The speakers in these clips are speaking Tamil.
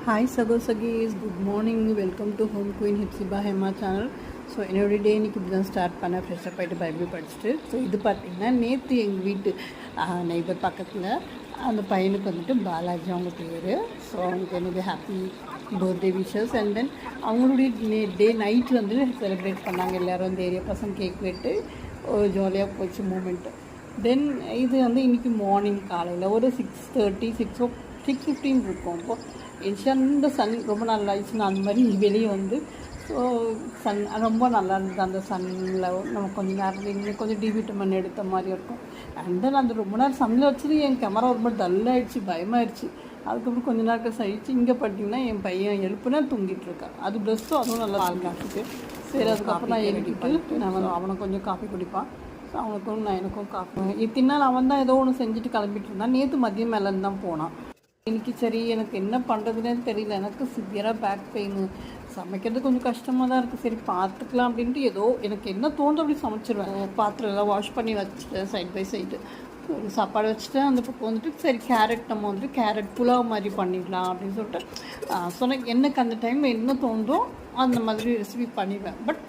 Hi Sagos, good morning. Welcome to Home Queen Hipsiba Hema channel. So என்னோடய டே இன்றைக்கி இப்படி தான் ஸ்டார்ட் பண்ணேன். ஃப்ரெஷ்ஷப் ஆகிட்டு பைபிள் படிச்சுட்டு. ஸோ இது பார்த்திங்கன்னா நேற்று எங்கள் வீட்டு நெய்பர் பக்கத்தில் அந்த பையனுக்கு வந்துட்டு பாலாஜி அவங்க பேர். ஸோ அவங்களுக்கு என்னுடைய happy birthday wishes. And then அவங்களுடைய டே நைட்டு வந்து செலிப்ரேட் பண்ணாங்க. எல்லோரும் அந்த ஏரியா பசங்க கேக் வெட்டு ஒரு ஜாலியாக போச்சு மூமெண்ட்டு. தென் இது வந்து இன்றைக்கி மார்னிங் காலையில் ஒரு 6:30 6:15 இருக்கும். அப்போது அந்த சன் ரொம்ப நல்லா ஆயிடுச்சுன்னா அந்த மாதிரி வெளியே வந்து ஸோ சன் ரொம்ப நல்லா இருந்தது. அந்த சன்னில் நம்ம கொஞ்சம் நேரம் இன்னும் கொஞ்சம் டி விட்டமின் எடுத்த மாதிரி இருக்கும். அண்ட் தென் அந்த ரொம்ப நேரம் சன்னில் வச்சுட்டு என் கேமரா ரொம்ப டல்லாகிடுச்சு, பயமாகிடுச்சு. அதுக்கப்புறம் கொஞ்சம் நேரம் கழிச்சு இங்கே பார்த்தீங்கன்னா என் பையன் எழுப்புனா தூங்கிட்டு இருக்கான். அது ப்ளஸ்ஸும் அதுவும் நல்லா பால் காஃபிக்கு. சரி அதுக்கப்புறம் நான் எழுப்பிட்டு நான் வந்து அவனை கொஞ்சம் காஃபி குடிப்பான். ஸோ அவனுக்கும் நான் எனக்கும் காஃபி இத்தனை நாள் அவன் தான் ஏதோ ஒன்று செஞ்சுட்டு கிளம்பிட்டு இருந்தான். நேற்று மதியம் மேலேருந்து தான் போனான். இன்றைக்கி சரி எனக்கு என்ன பண்ணுறதுனே தெரியல. எனக்கு சிவியராக பேக் பெயின், சமைக்கிறது கொஞ்சம் கஷ்டமாக தான் இருக்குது. சரி பார்த்துக்கலாம் அப்படின்ட்டு ஏதோ எனக்கு என்ன தோணுது அப்படி சமைச்சிருவேன். பாத்திரம் எல்லாம் வாஷ் பண்ணி வச்சுட்டேன் சைட் பை சைடு. சாப்பாடு வச்சுட்டேன். அந்த பக்கம் வந்துட்டு சரி கேரட் நம்ம வந்துட்டு கேரட் புலாவ் மாதிரி பண்ணிடலாம் அப்படின்னு சொல்லிட்டு சொன்னேன். எனக்கு அந்த டைம் என்ன தோணுதோ அந்த மாதிரி ரெசிபி பண்ணிடுவேன். பட்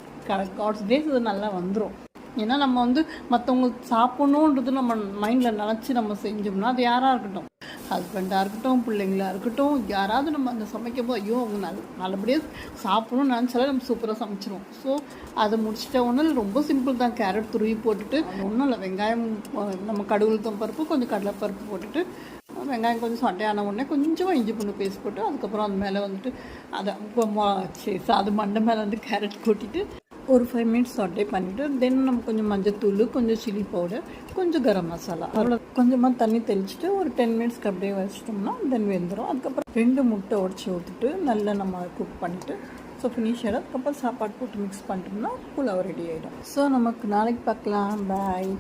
காட்ஸ் டேஸ் இது நல்லா வந்துடும். ஏன்னா நம்ம வந்து மற்றவங்க சாப்பிட்ணுன்றது நம்ம மைண்டில் நினச்சி நம்ம செஞ்சோம்னா அது யாராக இருக்கட்டும், ஹஸ்பண்டாக இருக்கட்டும், பிள்ளைங்களாக இருக்கட்டும், யாராவது நம்ம அந்த சமைக்கும் போது ஐயோ அவங்க நல்லபடியாக சாப்பிடணும்னு நினச்சாலே நம்ம சூப்பராக சமைச்சிருவோம். ஸோ அதை முடிச்சிட்ட ஒன்றும் ரொம்ப சிம்பிள் தான். கேரட் துருவி போட்டுட்டு ஒன்றும் இல்லை, வெங்காயம் நம்ம கடுகுளுத்தம் பருப்பு கொஞ்சம் கடலைப்பருப்பு போட்டுட்டு வெங்காயம் கொஞ்சம் சட்டையான உடனே கொஞ்சமாக இஞ்சி பூண்டு பேஸ்ட் போட்டு அதுக்கப்புறம் அது மேலே வந்துட்டு அதை அது மண்டை மேலே வந்து கேரட் கொட்டிட்டு ஒரு 5 minutes சாட்டே பண்ணிவிட்டு தென் நம்ம கொஞ்சம் மஞ்சத்தூள், கொஞ்சம் சில்லி பவுடர், கொஞ்சம் கரம் மசாலா, அவ்வளோ கொஞ்சமாக தண்ணி தெளிச்சுட்டு ஒரு 10 minutes அப்படியே வச்சிட்டோம்னா தென் வெந்துடும். அதுக்கப்புறம் 2 முட்டை உடச்சி ஊற்றிட்டு நல்லா நம்ம குக் பண்ணிவிட்டு ஸோ ஃபினிஷ் ஆகிடும். அதுக்கப்புறம் சாப்பாடு போட்டு மிக்ஸ் பண்ணிட்டோம்னா புலாவ் ரெடி ஆகிடும். ஸோ நமக்கு நாளைக்கு பார்க்கலாம். பாய்.